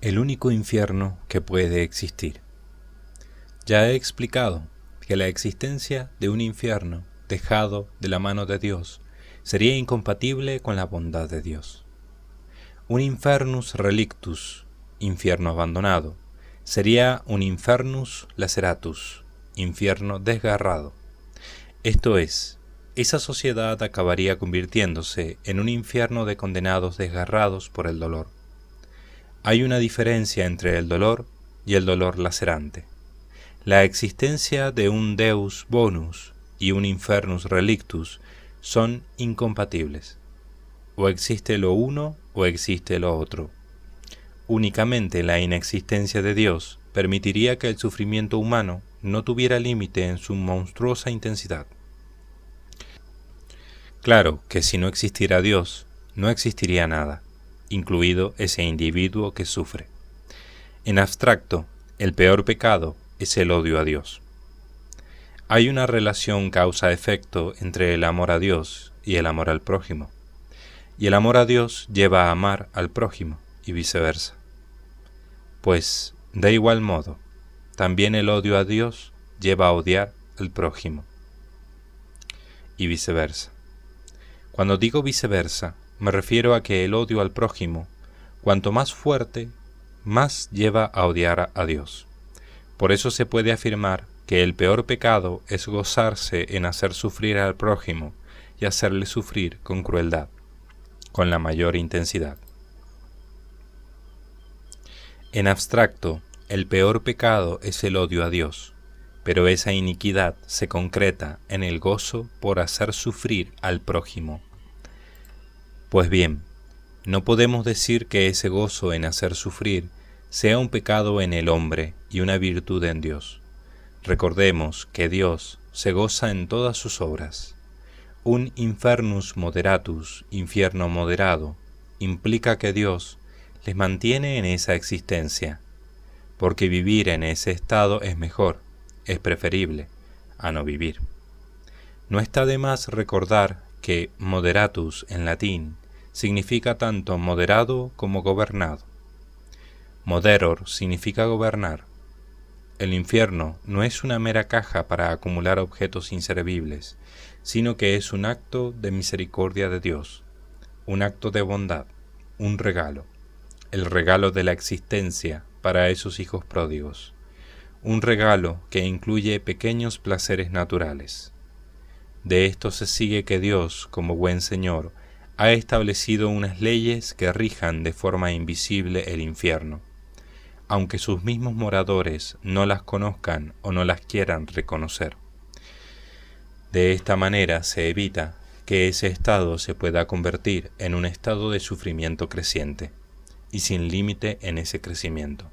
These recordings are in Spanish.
El único infierno que puede existir. Ya he explicado que la existencia de un infierno dejado de la mano de Dios sería incompatible con la bondad de Dios. Un infernus relictus, infierno abandonado, sería un infernus laceratus, infierno desgarrado. Esto es, esa sociedad acabaría convirtiéndose en un infierno de condenados desgarrados por el dolor. Hay una diferencia entre el dolor y el dolor lacerante. La existencia de un Deus bonus y un infernus relictus son incompatibles. O existe lo uno o existe lo otro. Únicamente la inexistencia de Dios permitiría que el sufrimiento humano no tuviera límite en su monstruosa intensidad. Claro que si no existiera Dios, no existiría nada, incluido ese individuo que sufre. En abstracto, el peor pecado es el odio a Dios. Hay una relación causa-efecto entre el amor a Dios y el amor al prójimo, y el amor a Dios lleva a amar al prójimo y viceversa. Pues, de igual modo, también el odio a Dios lleva a odiar al prójimo y viceversa. Cuando digo viceversa, me refiero a que el odio al prójimo, cuanto más fuerte, más lleva a odiar a Dios. Por eso se puede afirmar que el peor pecado es gozarse en hacer sufrir al prójimo y hacerle sufrir con crueldad, con la mayor intensidad. En abstracto, el peor pecado es el odio a Dios, pero esa iniquidad se concreta en el gozo por hacer sufrir al prójimo. Pues bien, no podemos decir que ese gozo en hacer sufrir sea un pecado en el hombre y una virtud en Dios. Recordemos que Dios se goza en todas sus obras. Un infernus moderatus, infierno moderado, implica que Dios les mantiene en esa existencia, porque vivir en ese estado es mejor, es preferible a no vivir. No está de más recordar que moderatus en latín significa tanto moderado como gobernado. Moderor significa gobernar. El infierno no es una mera caja para acumular objetos inservibles, sino que es un acto de misericordia de Dios, un acto de bondad, un regalo, el regalo de la existencia para esos hijos pródigos, un regalo que incluye pequeños placeres naturales. De esto se sigue que Dios, como buen Señor, ha establecido unas leyes que rijan de forma invisible el infierno, aunque sus mismos moradores no las conozcan o no las quieran reconocer. De esta manera se evita que ese estado se pueda convertir en un estado de sufrimiento creciente, y sin límite en ese crecimiento.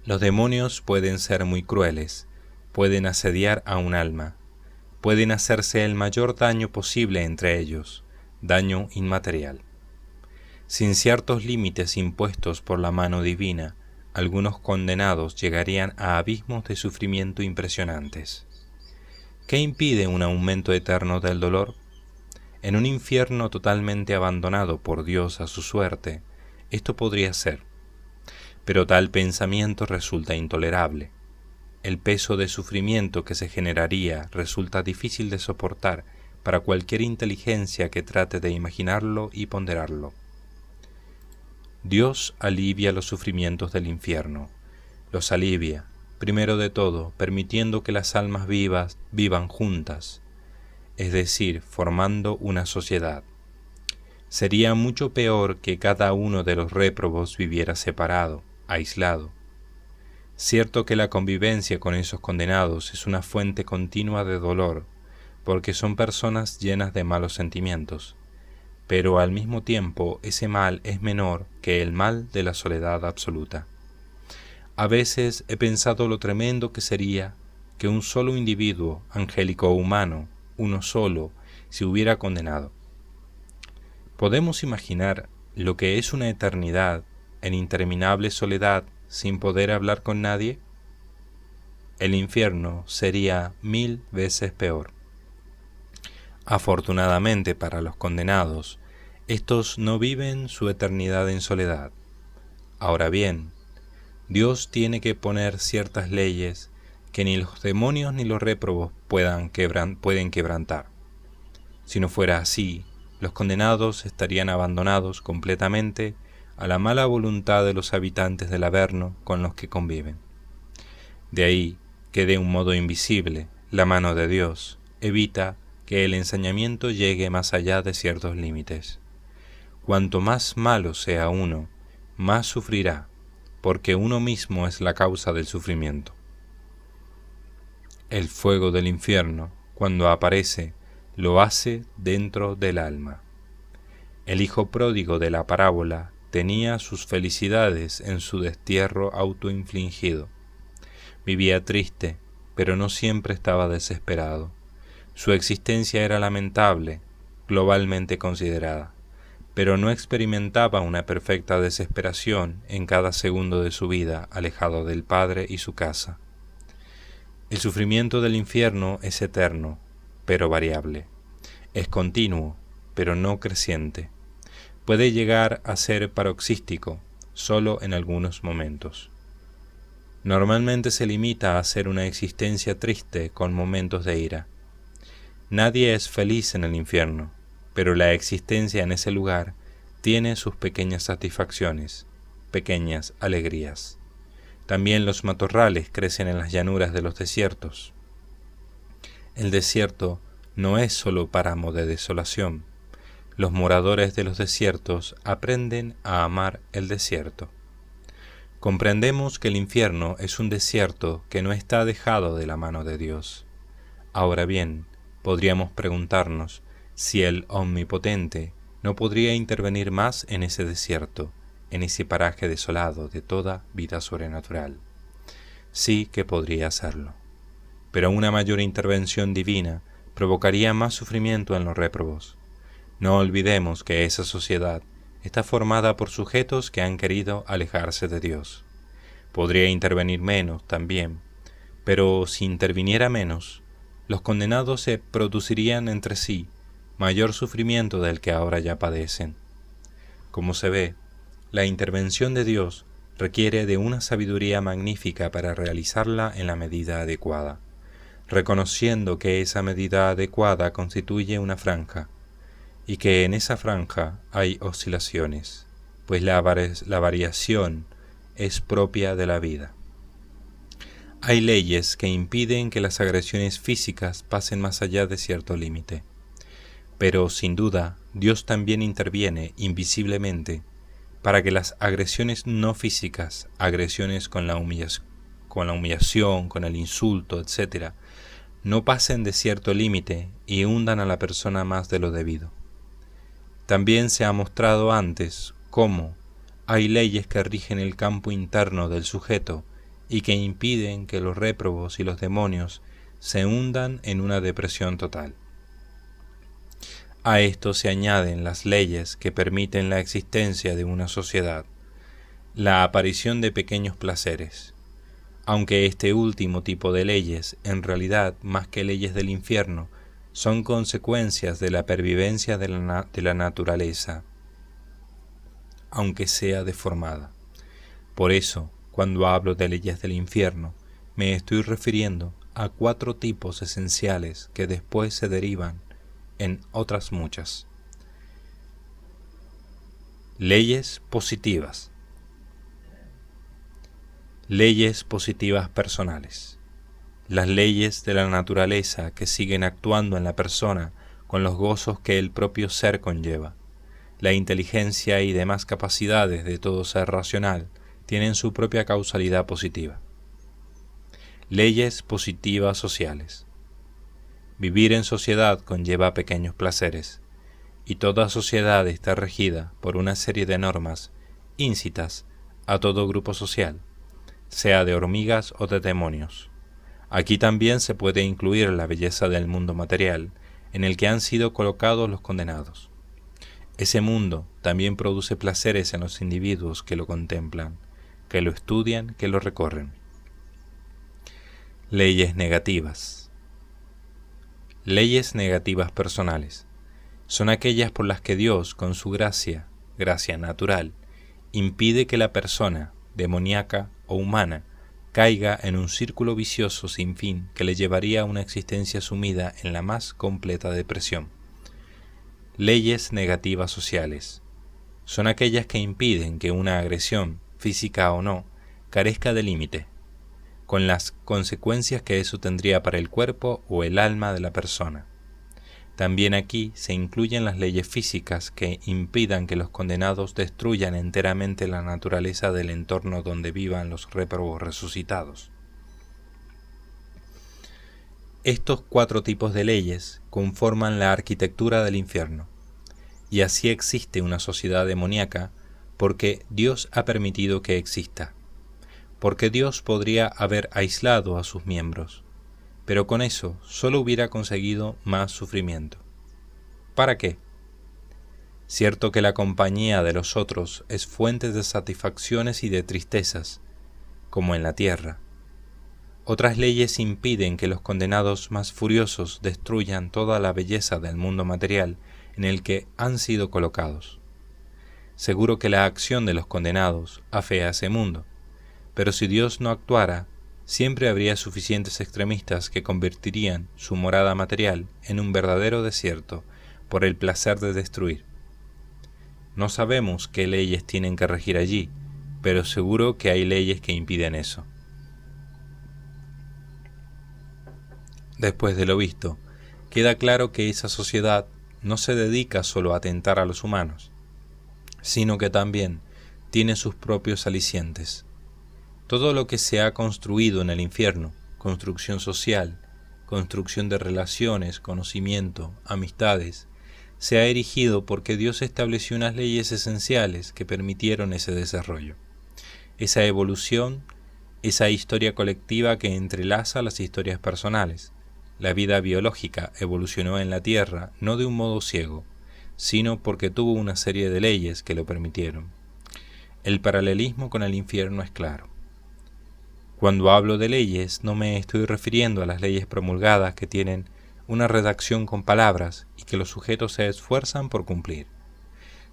Los demonios pueden ser muy crueles, pueden asediar a un alma, pueden hacerse el mayor daño posible entre ellos, daño inmaterial. Sin ciertos límites impuestos por la mano divina, algunos condenados llegarían a abismos de sufrimiento impresionantes. ¿Qué impide un aumento eterno del dolor? En un infierno totalmente abandonado por Dios a su suerte, esto podría ser, pero tal pensamiento resulta intolerable. El peso de sufrimiento que se generaría resulta difícil de soportar para cualquier inteligencia que trate de imaginarlo y ponderarlo. Dios alivia los sufrimientos del infierno. Los alivia, primero de todo, permitiendo que las almas vivas vivan juntas, es decir, formando una sociedad. Sería mucho peor que cada uno de los réprobos viviera separado, aislado. Cierto que la convivencia con esos condenados es una fuente continua de dolor, porque son personas llenas de malos sentimientos, pero al mismo tiempo ese mal es menor que el mal de la soledad absoluta. A veces he pensado lo tremendo que sería que un solo individuo, angélico o humano, uno solo, se hubiera condenado. ¿Podemos imaginar lo que es una eternidad en interminable soledad sin poder hablar con nadie? El infierno sería 1000 veces peor. Afortunadamente para los condenados, estos no viven su eternidad en soledad. Ahora bien, Dios tiene que poner ciertas leyes que ni los demonios ni los réprobos pueden quebrantar. Si no fuera así, los condenados estarían abandonados completamente a la mala voluntad de los habitantes del Averno con los que conviven. De ahí que de un modo invisible, la mano de Dios evita que el ensañamiento llegue más allá de ciertos límites. Cuanto más malo sea uno, más sufrirá, porque uno mismo es la causa del sufrimiento. El fuego del infierno, cuando aparece, lo hace dentro del alma. El hijo pródigo de la parábola tenía sus felicidades en su destierro autoinfligido. Vivía triste, pero no siempre estaba desesperado. Su existencia era lamentable, globalmente considerada, pero no experimentaba una perfecta desesperación en cada segundo de su vida alejado del Padre y su casa. El sufrimiento del infierno es eterno, pero variable. Es continuo, pero no creciente. Puede llegar a ser paroxístico, solo en algunos momentos. Normalmente se limita a ser una existencia triste con momentos de ira. Nadie es feliz en el infierno, pero la existencia en ese lugar tiene sus pequeñas satisfacciones, pequeñas alegrías. También los matorrales crecen en las llanuras de los desiertos. El desierto no es solo páramo de desolación. Los moradores de los desiertos aprenden a amar el desierto. Comprendemos que el infierno es un desierto que no está dejado de la mano de Dios. Ahora bien, podríamos preguntarnos si el Omnipotente no podría intervenir más en ese desierto, en ese paraje desolado de toda vida sobrenatural. Sí que podría hacerlo, pero una mayor intervención divina provocaría más sufrimiento en los réprobos. No olvidemos que esa sociedad está formada por sujetos que han querido alejarse de Dios. Podría intervenir menos también, pero si interviniera menos, los condenados se producirían entre sí mayor sufrimiento del que ahora ya padecen. Como se ve, la intervención de Dios requiere de una sabiduría magnífica para realizarla en la medida adecuada, reconociendo que esa medida adecuada constituye una franja, y que en esa franja hay oscilaciones, pues la variación es propia de la vida. Hay leyes que impiden que las agresiones físicas pasen más allá de cierto límite, pero sin duda Dios también interviene invisiblemente para que las agresiones no físicas, agresiones con la humillación, con el insulto, etc., no pasen de cierto límite y hundan a la persona más de lo debido. También se ha mostrado antes cómo hay leyes que rigen el campo interno del sujeto y que impiden que los réprobos y los demonios se hundan en una depresión total. A esto se añaden las leyes que permiten la existencia de una sociedad, la aparición de pequeños placeres, aunque este último tipo de leyes, en realidad más que leyes del infierno, son consecuencias de la pervivencia de la naturaleza, aunque sea deformada. Por eso, cuando hablo de leyes del infierno, me estoy refiriendo a 4 tipos esenciales que después se derivan en otras muchas. Leyes positivas. Leyes positivas personales. Las leyes de la naturaleza que siguen actuando en la persona con los gozos que el propio ser conlleva. La inteligencia y demás capacidades de todo ser racional tienen su propia causalidad positiva. Leyes positivas sociales. Vivir en sociedad conlleva pequeños placeres, y toda sociedad está regida por una serie de normas íncitas a todo grupo social, sea de hormigas o de demonios. Aquí también se puede incluir la belleza del mundo material en el que han sido colocados los condenados. Ese mundo también produce placeres en los individuos que lo contemplan, que lo estudian, que lo recorren. Leyes negativas. Leyes negativas personales son aquellas por las que Dios, con su gracia natural, impide que la persona, demoníaca o humana, caiga en un círculo vicioso sin fin que le llevaría a una existencia sumida en la más completa depresión. Leyes negativas sociales son aquellas que impiden que una agresión, física o no, carezca de límite, con las consecuencias que eso tendría para el cuerpo o el alma de la persona. También aquí se incluyen las leyes físicas que impidan que los condenados destruyan enteramente la naturaleza del entorno donde vivan los réprobos resucitados. Estos 4 tipos de leyes conforman la arquitectura del infierno, y así existe una sociedad demoníaca porque Dios ha permitido que exista, porque Dios podría haber aislado a sus miembros, pero con eso solo hubiera conseguido más sufrimiento. ¿Para qué? Cierto que la compañía de los otros es fuente de satisfacciones y de tristezas, como en la tierra. Otras leyes impiden que los condenados más furiosos destruyan toda la belleza del mundo material en el que han sido colocados. Seguro que la acción de los condenados afea ese mundo, pero si Dios no actuara, siempre habría suficientes extremistas que convertirían su morada material en un verdadero desierto por el placer de destruir. No sabemos qué leyes tienen que regir allí, pero seguro que hay leyes que impiden eso. Después de lo visto, queda claro que esa sociedad no se dedica solo a atentar a los humanos, sino que también tiene sus propios alicientes. Todo lo que se ha construido en el infierno, construcción social, construcción de relaciones, conocimiento, amistades, se ha erigido porque Dios estableció unas leyes esenciales que permitieron ese desarrollo, esa evolución, esa historia colectiva que entrelaza las historias personales. La vida biológica evolucionó en la Tierra no de un modo ciego, sino porque tuvo una serie de leyes que lo permitieron. El paralelismo con el infierno es claro. Cuando hablo de leyes, no me estoy refiriendo a las leyes promulgadas que tienen una redacción con palabras y que los sujetos se esfuerzan por cumplir,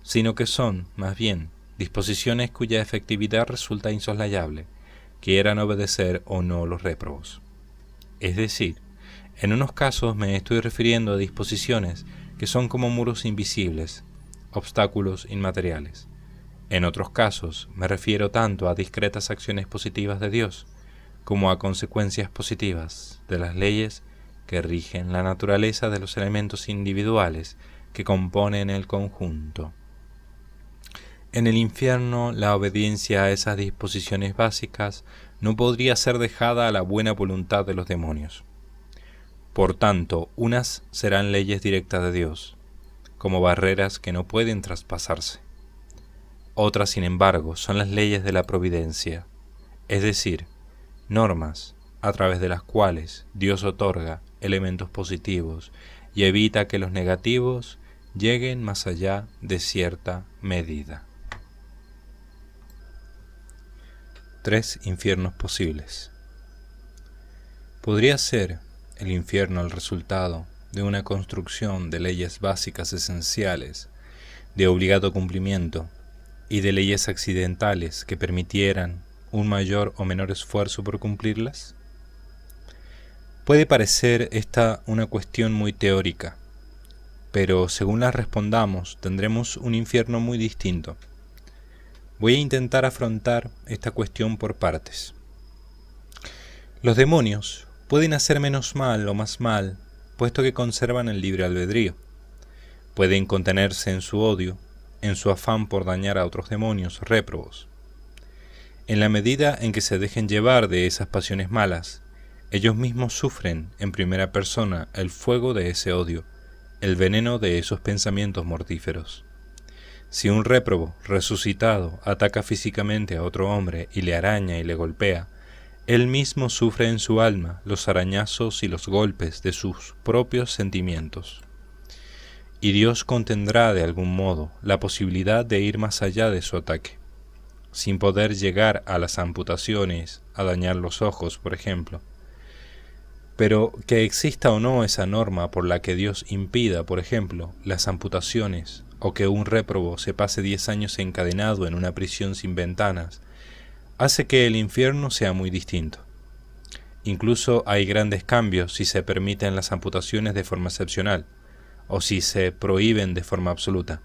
sino que son, más bien, disposiciones cuya efectividad resulta insoslayable, quieran obedecer o no los réprobos. Es decir, en unos casos me estoy refiriendo a disposiciones que son como muros invisibles, obstáculos inmateriales. En otros casos me refiero tanto a discretas acciones positivas de Dios, como a consecuencias positivas de las leyes que rigen la naturaleza de los elementos individuales que componen el conjunto. En el infierno, la obediencia a esas disposiciones básicas no podría ser dejada a la buena voluntad de los demonios. Por tanto, unas serán leyes directas de Dios, como barreras que no pueden traspasarse. Otras, sin embargo, son las leyes de la providencia, es decir, normas a través de las cuales Dios otorga elementos positivos y evita que los negativos lleguen más allá de cierta medida. 3 infiernos posibles. Podría ser el infierno el resultado de una construcción de leyes básicas esenciales, de obligado cumplimiento, y de leyes accidentales que permitieran un mayor o menor esfuerzo por cumplirlas? Puede parecer esta una cuestión muy teórica, pero según la respondamos tendremos un infierno muy distinto. Voy a intentar afrontar esta cuestión por partes. Los demonios pueden hacer menos mal o más mal, puesto que conservan el libre albedrío. Pueden contenerse en su odio, en su afán por dañar a otros demonios réprobos. En la medida en que se dejen llevar de esas pasiones malas, ellos mismos sufren en primera persona el fuego de ese odio, el veneno de esos pensamientos mortíferos. Si un réprobo resucitado ataca físicamente a otro hombre y le araña y le golpea, él mismo sufre en su alma los arañazos y los golpes de sus propios sentimientos. Y Dios contendrá de algún modo la posibilidad de ir más allá de su ataque, sin poder llegar a las amputaciones, a dañar los ojos, por ejemplo. Pero que exista o no esa norma por la que Dios impida, por ejemplo, las amputaciones o que un réprobo se pase 10 años encadenado en una prisión sin ventanas, hace que el infierno sea muy distinto. Incluso hay grandes cambios si se permiten las amputaciones de forma excepcional, o si se prohíben de forma absoluta.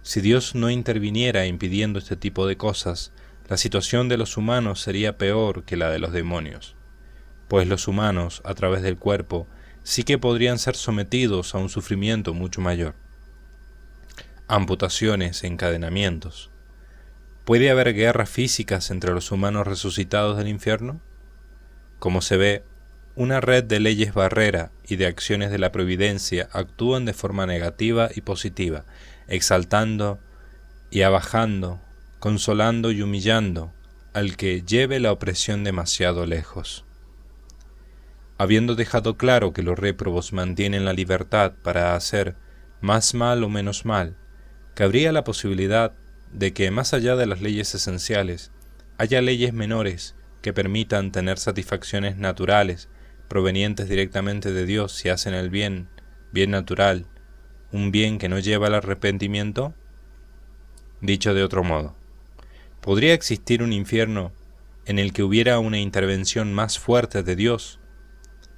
Si Dios no interviniera impidiendo este tipo de cosas, la situación de los humanos sería peor que la de los demonios, pues los humanos, a través del cuerpo, sí que podrían ser sometidos a un sufrimiento mucho mayor. Amputaciones, encadenamientos. ¿Puede haber guerras físicas entre los humanos resucitados del infierno? Como se ve, una red de leyes barrera y de acciones de la providencia actúan de forma negativa y positiva, exaltando y abajando, consolando y humillando al que lleve la opresión demasiado lejos. Habiendo dejado claro que los réprobos mantienen la libertad para hacer más mal o menos mal, cabría la posibilidad de que más allá de las leyes esenciales, haya leyes menores que permitan tener satisfacciones naturales provenientes directamente de Dios si hacen el bien, bien natural, un bien que no lleva al arrepentimiento. Dicho de otro modo, ¿podría existir un infierno en el que hubiera una intervención más fuerte de Dios,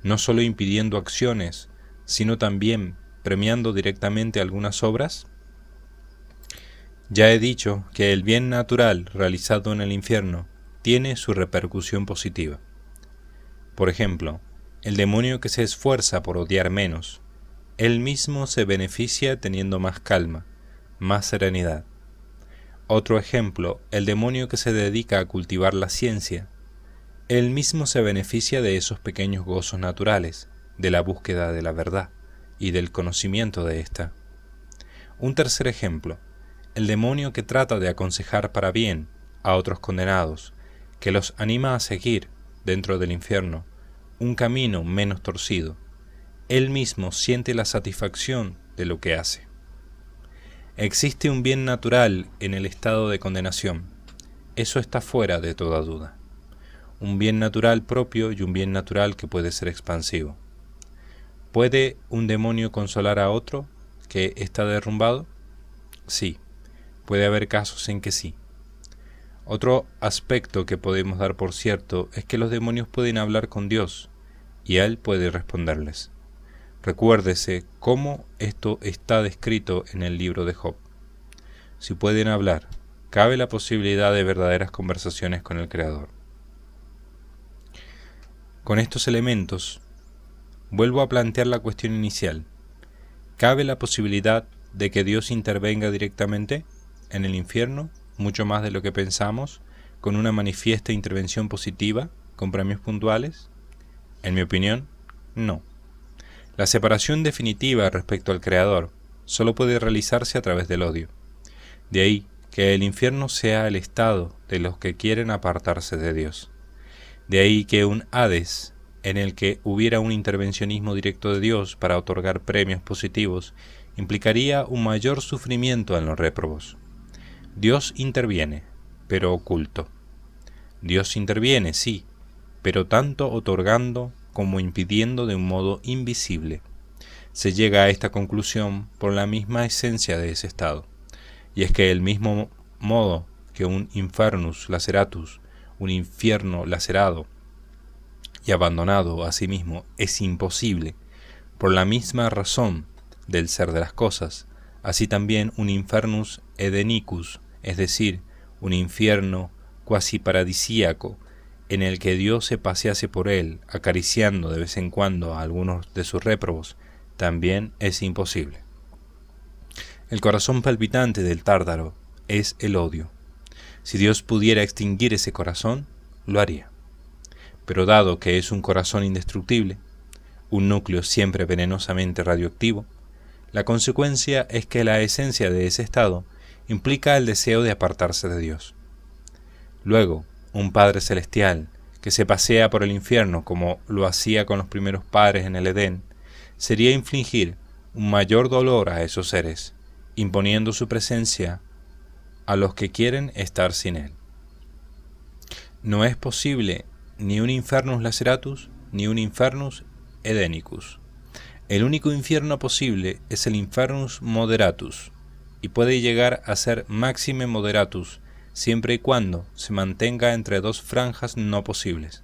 no solo impidiendo acciones, sino también premiando directamente algunas obras? Ya he dicho que el bien natural realizado en el infierno tiene su repercusión positiva. Por ejemplo, el demonio que se esfuerza por odiar menos, él mismo se beneficia teniendo más calma, más serenidad. Otro ejemplo, el demonio que se dedica a cultivar la ciencia, él mismo se beneficia de esos pequeños gozos naturales, de la búsqueda de la verdad y del conocimiento de ésta. Un tercer ejemplo, el demonio que trata de aconsejar para bien a otros condenados, que los anima a seguir, dentro del infierno, un camino menos torcido, él mismo siente la satisfacción de lo que hace. Existe un bien natural en el estado de condenación, eso está fuera de toda duda. Un bien natural propio y un bien natural que puede ser expansivo. ¿Puede un demonio consolar a otro que está derrumbado? Sí, puede haber casos en que sí. Otro aspecto que podemos dar por cierto es que los demonios pueden hablar con Dios y Él puede responderles. Recuérdese cómo esto está descrito en el libro de Job. Si pueden hablar, cabe la posibilidad de verdaderas conversaciones con el Creador. Con estos elementos, vuelvo a plantear la cuestión inicial. ¿Cabe la posibilidad de que Dios intervenga directamente en el infierno, mucho más de lo que pensamos, con una manifiesta intervención positiva, con premios puntuales? En mi opinión, no. La separación definitiva respecto al Creador solo puede realizarse a través del odio. De ahí que el infierno sea el estado de los que quieren apartarse de Dios. De ahí que un Hades, en el que hubiera un intervencionismo directo de Dios para otorgar premios positivos, implicaría un mayor sufrimiento en los réprobos. Dios interviene, pero oculto. Dios interviene, sí, pero tanto otorgando como impidiendo de un modo invisible. Se llega a esta conclusión por la misma esencia de ese estado, y es que el mismo modo que un infernus laceratus, un infierno lacerado y abandonado a sí mismo, es imposible, por la misma razón del ser de las cosas, así también un infernus edenicus, es decir, un infierno cuasi paradisíaco, en el que Dios se pasease por él, acariciando de vez en cuando a algunos de sus réprobos, también es imposible. El corazón palpitante del Tártaro es el odio. Si Dios pudiera extinguir ese corazón, lo haría. Pero dado que es un corazón indestructible, un núcleo siempre venenosamente radioactivo, la consecuencia es que la esencia de ese estado implica el deseo de apartarse de Dios. Luego, un Padre Celestial que se pasea por el infierno como lo hacía con los primeros padres en el Edén, sería infligir un mayor dolor a esos seres, imponiendo su presencia a los que quieren estar sin él. No es posible ni un infernus laceratus ni un infernus edenicus. El único infierno posible es el infernus moderatus, y puede llegar a ser maxime moderatus, siempre y cuando se mantenga entre dos franjas no posibles,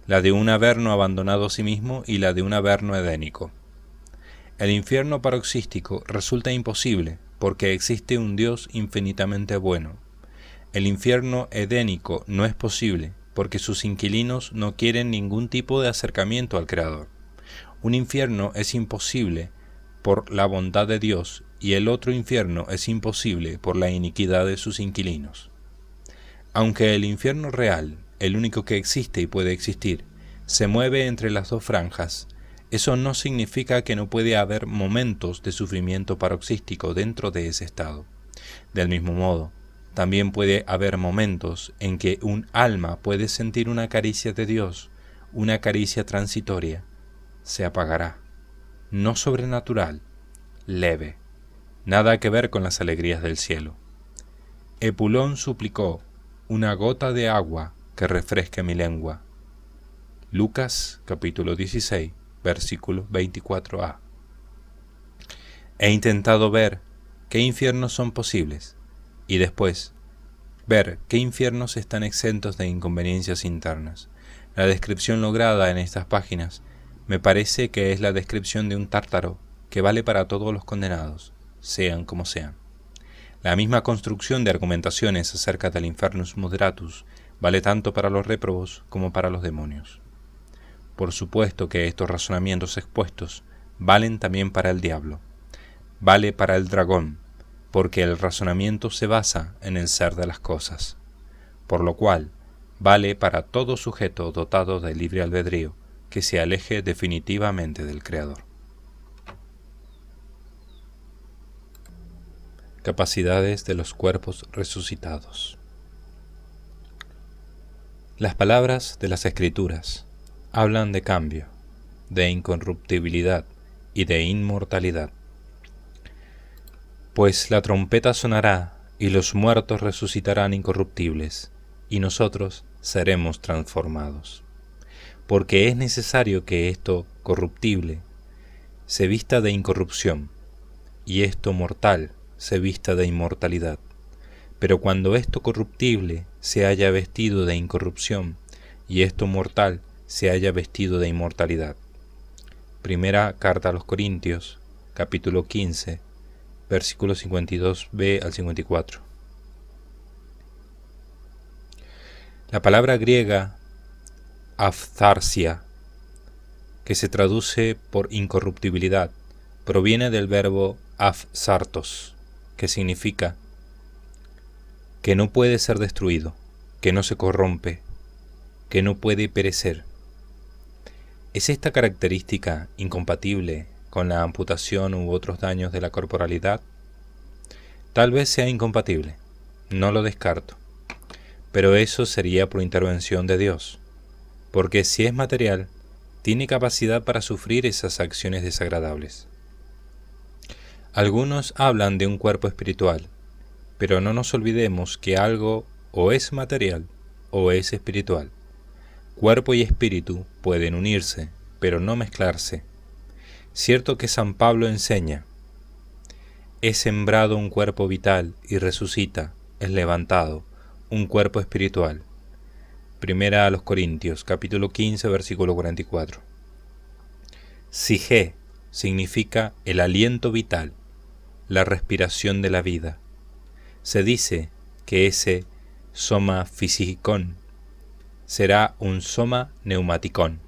la de un averno abandonado a sí mismo y la de un averno edénico. El infierno paroxístico resulta imposible porque existe un Dios infinitamente bueno. El infierno edénico no es posible porque sus inquilinos no quieren ningún tipo de acercamiento al Creador. Un infierno es imposible por la bondad de Dios y el otro infierno es imposible por la iniquidad de sus inquilinos. Aunque el infierno real, el único que existe y puede existir, se mueve entre las dos franjas, eso no significa que no puede haber momentos de sufrimiento paroxístico dentro de ese estado. Del mismo modo, también puede haber momentos en que un alma puede sentir una caricia de Dios, una caricia transitoria. Se apagará, no sobrenatural, leve, nada que ver con las alegrías del cielo. Epulón suplicó, una gota de agua que refresque mi lengua. Lucas capítulo 16, versículo 24a. He intentado ver qué infiernos son posibles y después ver qué infiernos están exentos de inconveniencias internas. La descripción lograda en estas páginas me parece que es la descripción de un tártaro que vale para todos los condenados, sean como sean. La misma construcción de argumentaciones acerca del infernus moderatus vale tanto para los réprobos como para los demonios. Por supuesto que estos razonamientos expuestos valen también para el diablo. Vale para el dragón, porque el razonamiento se basa en el ser de las cosas. Por lo cual, vale para todo sujeto dotado de libre albedrío que se aleje definitivamente del Creador. Capacidades de los cuerpos resucitados. Las palabras de las Escrituras hablan de cambio, de incorruptibilidad y de inmortalidad. Pues la trompeta sonará y los muertos resucitarán incorruptibles, y nosotros seremos transformados. Porque es necesario que esto corruptible se vista de incorrupción, y esto mortal se vista de inmortalidad. Pero cuando esto corruptible se haya vestido de incorrupción, y esto mortal se haya vestido de inmortalidad. Primera carta a los Corintios, capítulo 15, versículos 52b al 54. La palabra griega aphtharsia, que se traduce por incorruptibilidad, proviene del verbo aphsartos, que significa que no puede ser destruido, que no se corrompe, que no puede perecer. ¿Es esta característica incompatible con la amputación u otros daños de la corporalidad? Tal vez sea incompatible, no lo descarto, pero eso sería por intervención de Dios, porque si es material, tiene capacidad para sufrir esas acciones desagradables. Algunos hablan de un cuerpo espiritual, pero no nos olvidemos que algo o es material o es espiritual. Cuerpo y espíritu pueden unirse, pero no mezclarse. Cierto que San Pablo enseña: es sembrado un cuerpo vital y resucita, es levantado, un cuerpo espiritual. Primera a los Corintios, capítulo 15, versículo 44. Sige significa el aliento vital, la respiración de la vida. Se dice que ese soma physikon será un soma neumaticón,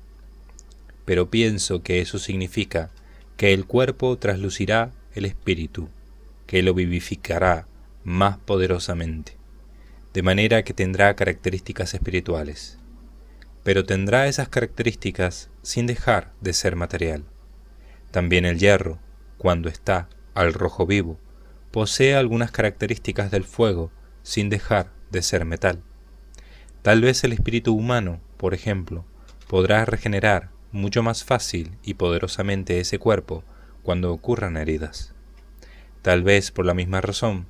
pero pienso que eso significa que el cuerpo traslucirá el espíritu, que lo vivificará más poderosamente, de manera que tendrá características espirituales, pero tendrá esas características sin dejar de ser material. También el hierro, cuando está al rojo vivo, posee algunas características del fuego sin dejar de ser metal. Tal vez el espíritu humano, por ejemplo, podrá regenerar mucho más fácil y poderosamente ese cuerpo cuando ocurran heridas. Tal vez por la misma razón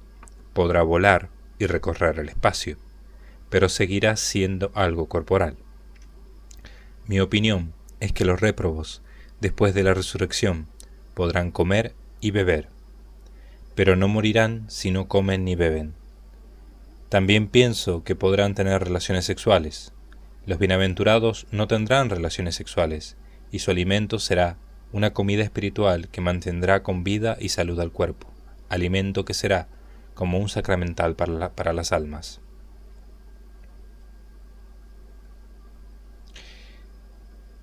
podrá volar y recorrer el espacio, pero seguirá siendo algo corporal. Mi opinión es que los réprobos, después de la resurrección, podrán comer y beber, pero no morirán si no comen ni beben. También pienso que podrán tener relaciones sexuales. Los bienaventurados no tendrán relaciones sexuales, y su alimento será una comida espiritual que mantendrá con vida y salud al cuerpo, alimento que será como un sacramental para las almas.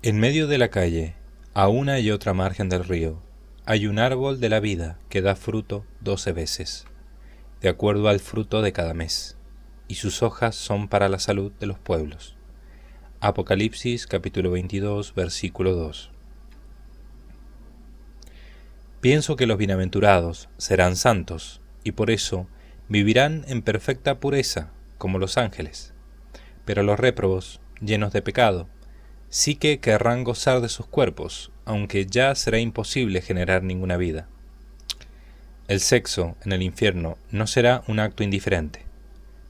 En medio de la calle, a una y otra margen del río, hay un árbol de la vida que da fruto 12 veces, de acuerdo al fruto de cada mes, y sus hojas son para la salud de los pueblos. Apocalipsis capítulo 22, versículo 2. Pienso que los bienaventurados serán santos, y por eso vivirán en perfecta pureza, como los ángeles. Pero los réprobos, llenos de pecado, sí que querrán gozar de sus cuerpos, aunque ya será imposible generar ninguna vida. El sexo en el infierno no será un acto indiferente.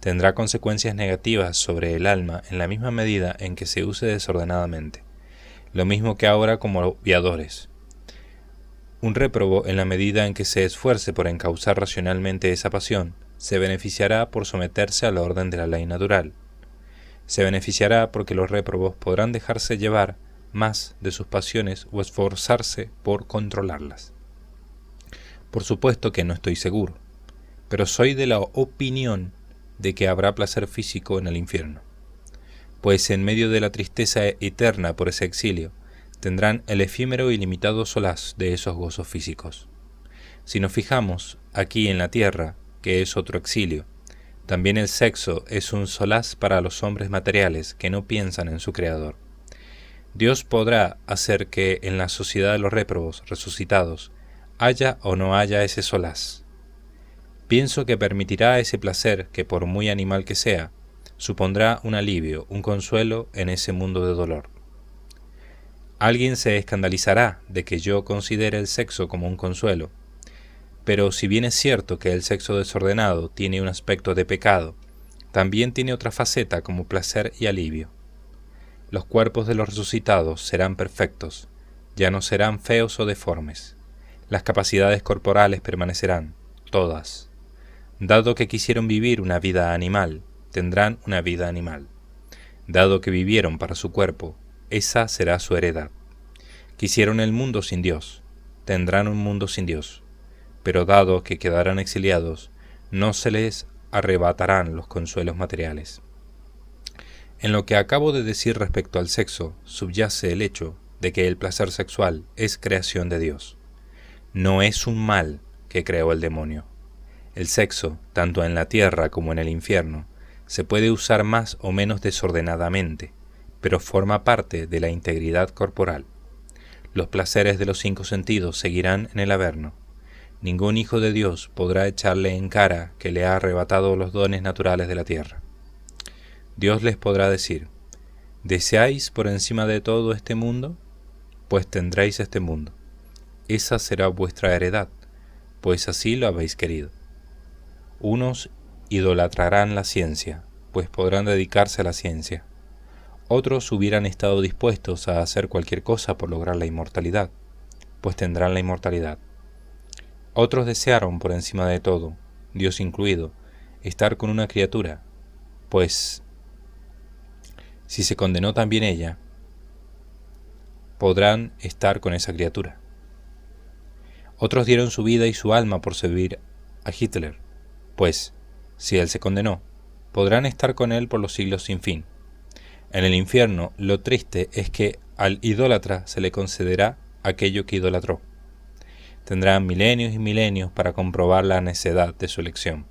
Tendrá consecuencias negativas sobre el alma en la misma medida en que se use desordenadamente, lo mismo que ahora como viadores. Un réprobo, en la medida en que se esfuerce por encauzar racionalmente esa pasión, se beneficiará por someterse al orden de la ley natural. Se beneficiará porque los réprobos podrán dejarse llevar más de sus pasiones o esforzarse por controlarlas. Por supuesto que no estoy seguro, pero soy de la opinión de que habrá placer físico en el infierno, pues en medio de la tristeza eterna por ese exilio, tendrán el efímero y limitado solaz de esos gozos físicos. Si nos fijamos aquí en la tierra, que es otro exilio, también el sexo es un solaz para los hombres materiales que no piensan en su Creador. Dios podrá hacer que en la sociedad de los réprobos resucitados haya o no haya ese solaz. Pienso que permitirá ese placer que, por muy animal que sea, supondrá un alivio, un consuelo en ese mundo de dolor. Alguien se escandalizará de que yo considere el sexo como un consuelo, pero si bien es cierto que el sexo desordenado tiene un aspecto de pecado, también tiene otra faceta como placer y alivio. Los cuerpos de los resucitados serán perfectos, ya no serán feos o deformes. Las capacidades corporales permanecerán, todas. Dado que quisieron vivir una vida animal, tendrán una vida animal. Dado que vivieron para su cuerpo, esa será su heredad. Quisieron el mundo sin Dios, tendrán un mundo sin Dios. Pero dado que quedarán exiliados, no se les arrebatarán los consuelos materiales. En lo que acabo de decir respecto al sexo, subyace el hecho de que el placer sexual es creación de Dios. No es un mal que creó el demonio. El sexo, tanto en la tierra como en el infierno, se puede usar más o menos desordenadamente, pero forma parte de la integridad corporal. Los placeres de los 5 sentidos seguirán en el Averno. Ningún hijo de Dios podrá echarle en cara que le ha arrebatado los dones naturales de la tierra. Dios les podrá decir: ¿deseáis por encima de todo este mundo? Pues tendréis este mundo. Esa será vuestra heredad, pues así lo habéis querido. Unos idolatrarán la ciencia, pues podrán dedicarse a la ciencia. Otros hubieran estado dispuestos a hacer cualquier cosa por lograr la inmortalidad, pues tendrán la inmortalidad. Otros desearon por encima de todo, Dios incluido, estar con una criatura, pues si se condenó también ella, podrán estar con esa criatura. Otros dieron su vida y su alma por servir a Hitler, pues si él se condenó, podrán estar con él por los siglos sin fin. En el infierno, lo triste es que al idólatra se le concederá aquello que idolatró. Tendrán milenios y milenios para comprobar la necedad de su elección.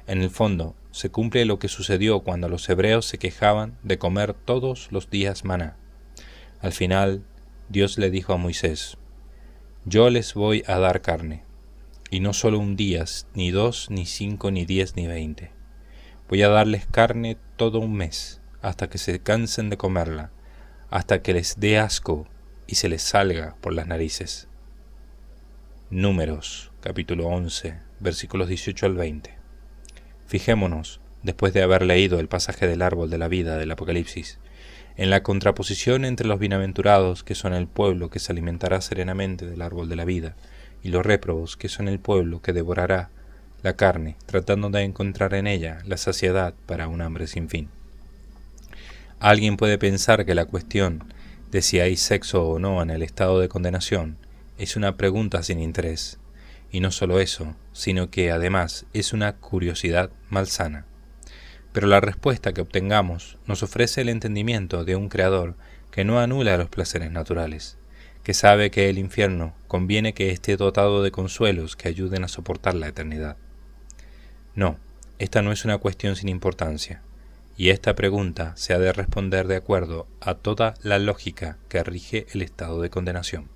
En el fondo, se cumple lo que sucedió cuando los hebreos se quejaban de comer todos los días maná. Al final, Dios le dijo a Moisés: yo les voy a dar carne, y no solo un día, ni 2, ni 5, ni 10, ni 20. Voy a darles carne todo un mes, hasta que se cansen de comerla, hasta que les dé asco y se les salga por las narices. Números, capítulo 11, versículos 18 al 20. Fijémonos, después de haber leído el pasaje del árbol de la vida del Apocalipsis, en la contraposición entre los bienaventurados, que son el pueblo que se alimentará serenamente del árbol de la vida, y los réprobos, que son el pueblo que devorará la carne, tratando de encontrar en ella la saciedad para un hambre sin fin. Alguien puede pensar que la cuestión de si hay sexo o no en el estado de condenación es una pregunta sin interés, y no solo eso, sino que además es una curiosidad malsana. Pero la respuesta que obtengamos nos ofrece el entendimiento de un creador que no anula los placeres naturales, que sabe que el infierno conviene que esté dotado de consuelos que ayuden a soportar la eternidad. No, esta no es una cuestión sin importancia, y esta pregunta se ha de responder de acuerdo a toda la lógica que rige el estado de condenación.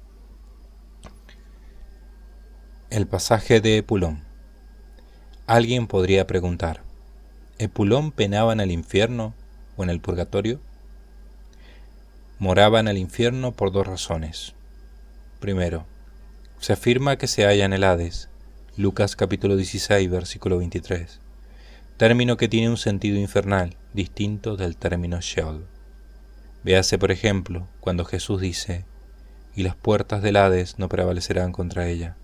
El pasaje de Epulón. Alguien podría preguntar, ¿Epulón penaba en el infierno o en el purgatorio? Moraba en el infierno por dos razones. Primero, se afirma que se halla en el Hades, Lucas capítulo 16, versículo 23, término que tiene un sentido infernal distinto del término Sheol. Véase, por ejemplo, cuando Jesús dice, y las puertas del Hades no prevalecerán contra ella.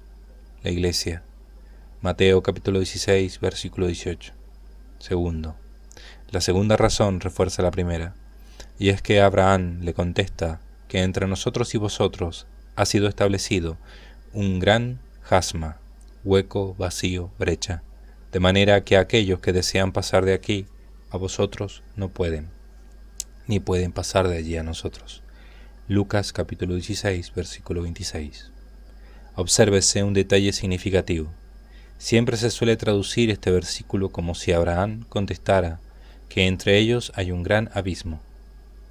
La Iglesia, Mateo capítulo 16, versículo 18. Segundo, la segunda razón refuerza la primera, y es que Abraham le contesta que entre nosotros y vosotros ha sido establecido un gran jasma, hueco, vacío, brecha, de manera que aquellos que desean pasar de aquí a vosotros no pueden, ni pueden pasar de allí a nosotros. Lucas capítulo 16, versículo 26. Obsérvese un detalle significativo. Siempre se suele traducir este versículo como si Abraham contestara que entre ellos hay un gran abismo,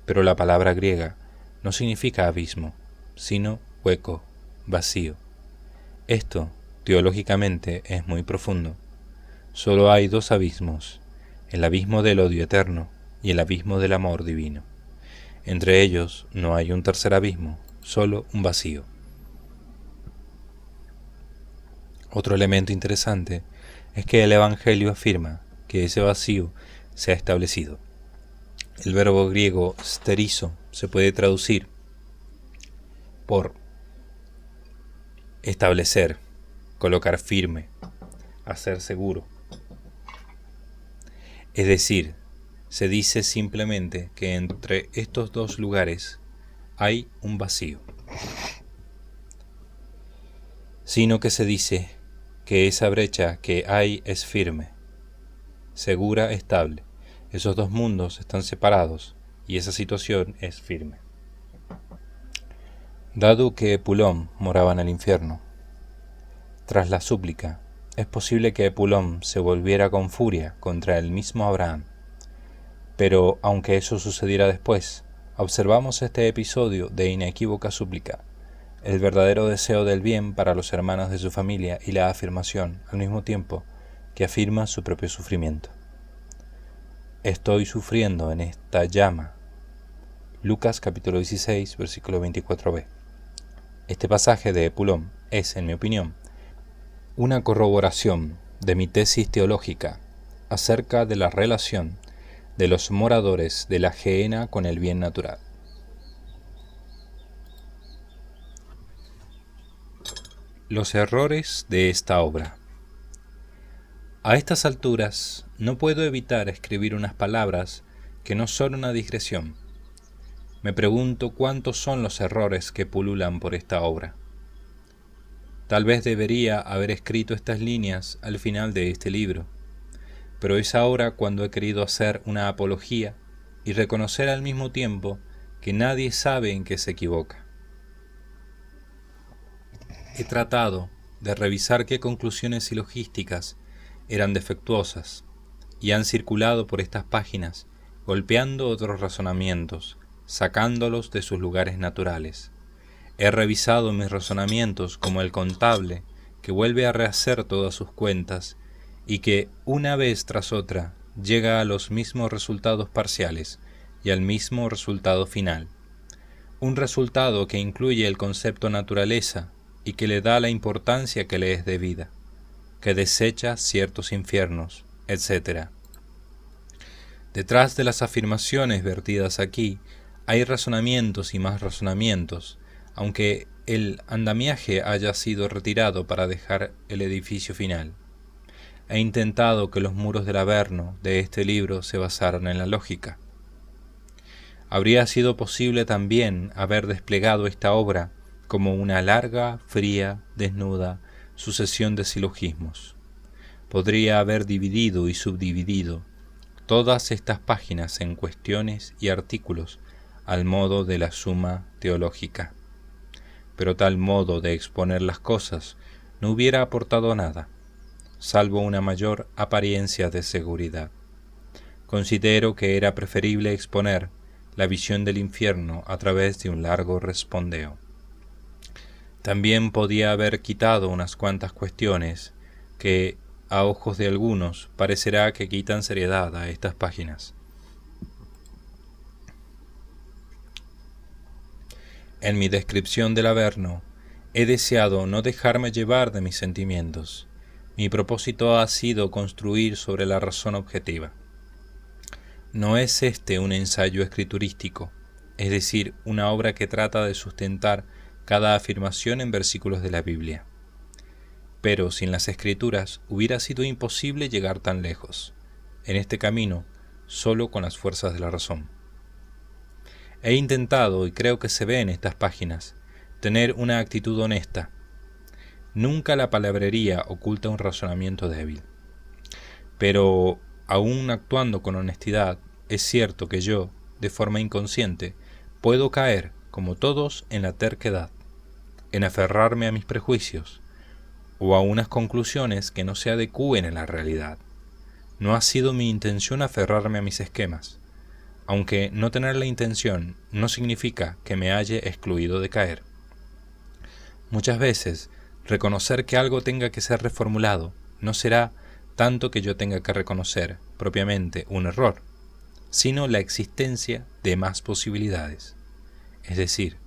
pero la palabra griega no significa abismo, sino hueco, vacío. Esto, teológicamente, es muy profundo. Solo hay dos abismos, el abismo del odio eterno y el abismo del amor divino. Entre ellos no hay un tercer abismo, solo un vacío. Otro elemento interesante es que el Evangelio afirma que ese vacío se ha establecido. El verbo griego sterizo se puede traducir por establecer, colocar firme, hacer seguro. Es decir, se dice simplemente que entre estos dos lugares hay un vacío, sino que se dice que esa brecha que hay es firme, segura, estable. Esos dos mundos están separados y esa situación es firme. Dado que Epulón moraba en el infierno, tras la súplica, es posible que Epulón se volviera con furia contra el mismo Abraham. Pero aunque eso sucediera después, observamos este episodio de inequívoca súplica, el verdadero deseo del bien para los hermanos de su familia y la afirmación, al mismo tiempo, que afirma su propio sufrimiento. Estoy sufriendo en esta llama. Lucas capítulo 16, versículo 24b. Este pasaje de Epulón es, en mi opinión, una corroboración de mi tesis teológica acerca de la relación de los moradores de la Gehenna con el bien natural. Los errores de esta obra. A estas alturas no puedo evitar escribir unas palabras que no son una digresión. Me pregunto cuántos son los errores que pululan por esta obra. Tal vez debería haber escrito estas líneas al final de este libro, pero es ahora cuando he querido hacer una apología y reconocer al mismo tiempo que nadie sabe en qué se equivoca. He tratado de revisar qué conclusiones silogísticas eran defectuosas y han circulado por estas páginas, golpeando otros razonamientos, sacándolos de sus lugares naturales. He revisado mis razonamientos como el contable que vuelve a rehacer todas sus cuentas y que, una vez tras otra, llega a los mismos resultados parciales y al mismo resultado final. Un resultado que incluye el concepto naturaleza y que le da la importancia que le es debida, que desecha ciertos infiernos, etc. Detrás de las afirmaciones vertidas aquí hay razonamientos y más razonamientos, aunque el andamiaje haya sido retirado para dejar el edificio final. He intentado que los muros del Averno de este libro se basaran en la lógica. Habría sido posible también haber desplegado esta obra como una larga, fría, desnuda sucesión de silogismos. Podría haber dividido y subdividido todas estas páginas en cuestiones y artículos al modo de la Suma Teológica. Pero tal modo de exponer las cosas no hubiera aportado nada, salvo una mayor apariencia de seguridad. Considero que era preferible exponer la visión del infierno a través de un largo respondeo. También podía haber quitado unas cuantas cuestiones que, a ojos de algunos, parecerá que quitan seriedad a estas páginas. En mi descripción del Averno, he deseado no dejarme llevar de mis sentimientos. Mi propósito ha sido construir sobre la razón objetiva. No es este un ensayo escriturístico, es decir, una obra que trata de sustentar cada afirmación en versículos de la Biblia. Pero sin las Escrituras hubiera sido imposible llegar tan lejos, en este camino, solo con las fuerzas de la razón. He intentado, y creo que se ve en estas páginas, tener una actitud honesta. Nunca la palabrería oculta un razonamiento débil. Pero, aún actuando con honestidad, es cierto que yo, de forma inconsciente, puedo caer, como todos, en la terquedad, en aferrarme a mis prejuicios, o a unas conclusiones que no se adecúen a la realidad. No ha sido mi intención aferrarme a mis esquemas, aunque no tener la intención no significa que me haya excluido de caer. Muchas veces, reconocer que algo tenga que ser reformulado no será tanto que yo tenga que reconocer propiamente un error, sino la existencia de más posibilidades. Es decir,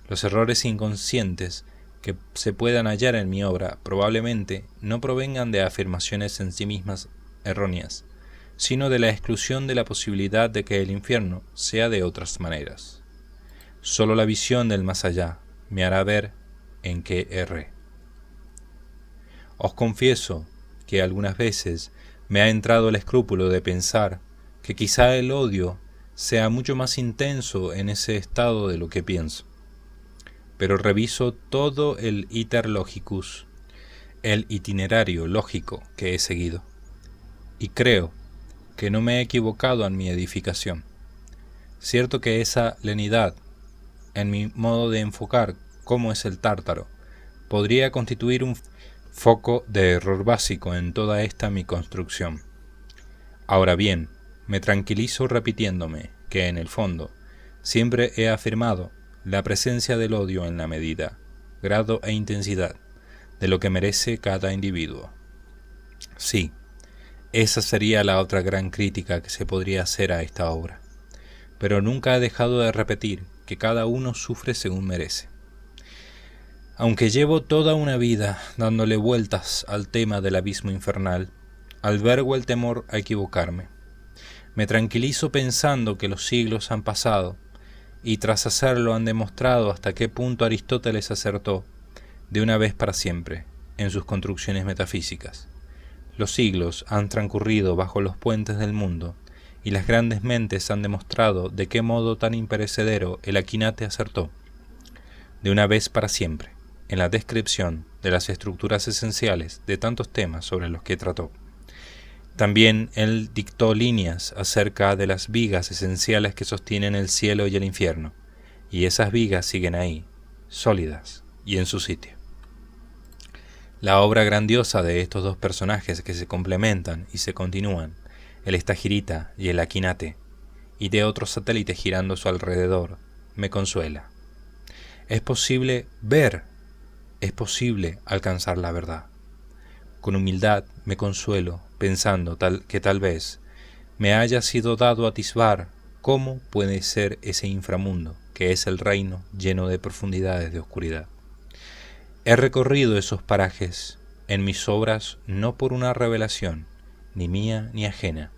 los errores inconscientes que se puedan hallar en mi obra probablemente no provengan de afirmaciones en sí mismas erróneas, sino de la exclusión de la posibilidad de que el infierno sea de otras maneras. Solo la visión del más allá me hará ver en qué erré. Os confieso que algunas veces me ha entrado el escrúpulo de pensar que quizá el odio sea mucho más intenso en ese estado de lo que pienso. Pero reviso todo el iter logicus, el itinerario lógico que he seguido, y creo que no me he equivocado en mi edificación. Cierto que esa lenidad en mi modo de enfocar cómo es el Tártaro podría constituir un foco de error básico en toda esta mi construcción. Ahora bien, me tranquilizo repitiéndome que en el fondo siempre he afirmado la presencia del odio en la medida, grado e intensidad de lo que merece cada individuo. Sí, esa sería la otra gran crítica que se podría hacer a esta obra, pero nunca he dejado de repetir que cada uno sufre según merece. Aunque llevo toda una vida dándole vueltas al tema del abismo infernal, albergo el temor a equivocarme. Me tranquilizo pensando que los siglos han pasado, y tras hacerlo han demostrado hasta qué punto Aristóteles acertó, de una vez para siempre, en sus construcciones metafísicas. Los siglos han transcurrido bajo los puentes del mundo, y las grandes mentes han demostrado de qué modo tan imperecedero el Aquinate acertó, de una vez para siempre, en la descripción de las estructuras esenciales de tantos temas sobre los que trató. También él dictó líneas acerca de las vigas esenciales que sostienen el cielo y el infierno, y esas vigas siguen ahí, sólidas y en su sitio. La obra grandiosa de estos dos personajes que se complementan y se continúan, el Estagirita y el Aquinate, y de otros satélites girando a su alrededor, me consuela. Es posible ver, es posible alcanzar la verdad. Con humildad me consuelo pensando que tal vez me haya sido dado atisbar cómo puede ser ese inframundo, que es el reino lleno de profundidades de oscuridad. He recorrido esos parajes en mis obras no por una revelación, ni mía ni ajena,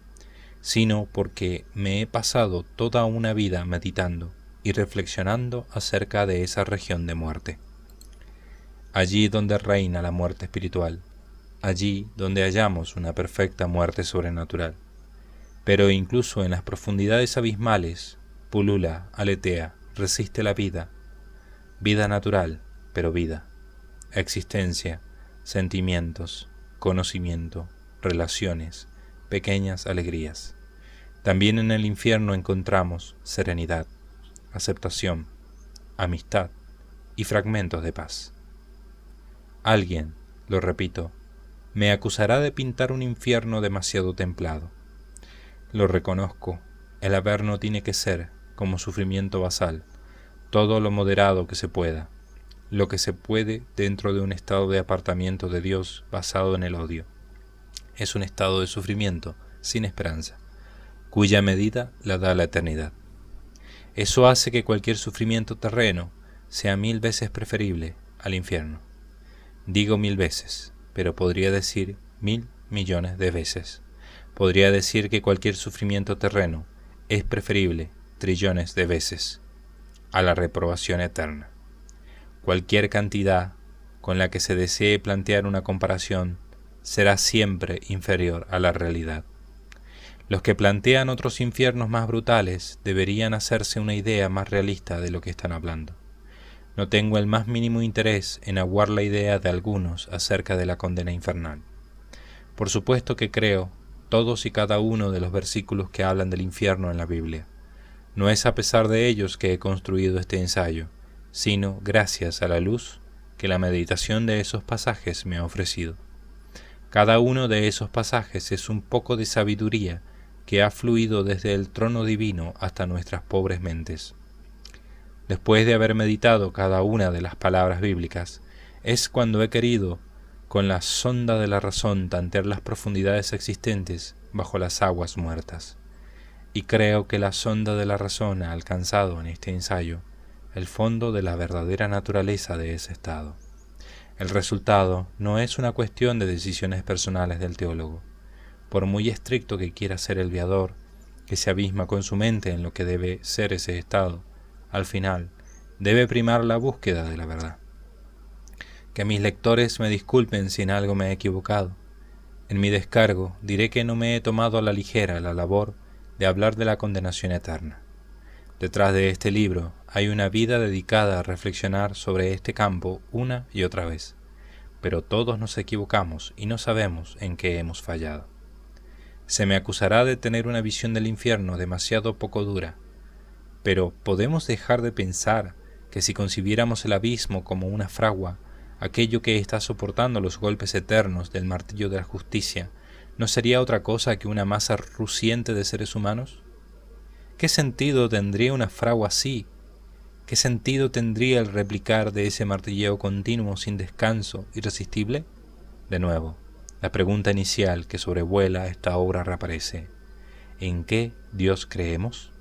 sino porque me he pasado toda una vida meditando y reflexionando acerca de esa región de muerte. allí donde reina la muerte espiritual, allí donde hallamos una perfecta muerte sobrenatural. Pero incluso en las profundidades abismales, pulula, aletea, resiste la vida, vida natural, pero vida, existencia, sentimientos, conocimiento, relaciones, pequeñas alegrías. También en el infierno encontramos serenidad, aceptación, amistad y fragmentos de paz. Alguien, lo repito, me acusará de pintar un infierno demasiado templado. Lo reconozco, el Averno tiene que ser, como sufrimiento basal, todo lo moderado que se pueda, lo que se puede dentro de un estado de apartamiento de Dios basado en el odio. Es un estado de sufrimiento sin esperanza, cuya medida la da la eternidad. Eso hace que cualquier sufrimiento terreno sea 1000 veces preferible al infierno. Digo 1000 veces, pero podría decir 1000 millones de veces. Podría decir que cualquier sufrimiento terreno es preferible trillones de veces a la reprobación eterna. Cualquier cantidad con la que se desee plantear una comparación será siempre inferior a la realidad. Los que plantean otros infiernos más brutales deberían hacerse una idea más realista de lo que están hablando. No tengo el más mínimo interés en aguar la idea de algunos acerca de la condena infernal. Por supuesto que creo todos y cada uno de los versículos que hablan del infierno en la Biblia. No es a pesar de ellos que he construido este ensayo, sino gracias a la luz que la meditación de esos pasajes me ha ofrecido. Cada uno de esos pasajes es un poco de sabiduría que ha fluido desde el trono divino hasta nuestras pobres mentes. Después de haber meditado cada una de las palabras bíblicas, es cuando he querido, con la sonda de la razón, tantear las profundidades existentes bajo las aguas muertas. Y creo que la sonda de la razón ha alcanzado en este ensayo el fondo de la verdadera naturaleza de ese estado. El resultado no es una cuestión de decisiones personales del teólogo. Por muy estricto que quiera ser el viador, que se abisma con su mente en lo que debe ser ese estado, al final debe primar la búsqueda de la verdad. Que mis lectores me disculpen si en algo me he equivocado. En mi descargo diré que no me he tomado a la ligera la labor de hablar de la condenación eterna. Detrás de este libro hay una vida dedicada a reflexionar sobre este campo una y otra vez, pero todos nos equivocamos y no sabemos en qué hemos fallado. Se me acusará de tener una visión del infierno demasiado poco dura, pero ¿podemos dejar de pensar que si concibiéramos el abismo como una fragua, aquello que está soportando los golpes eternos del martillo de la justicia, no sería otra cosa que una masa rugiente de seres humanos? ¿Qué sentido tendría una fragua así? ¿Qué sentido tendría el replicar de ese martilleo continuo sin descanso, irresistible? De nuevo, la pregunta inicial que sobrevuela esta obra reaparece. ¿En qué Dios creemos?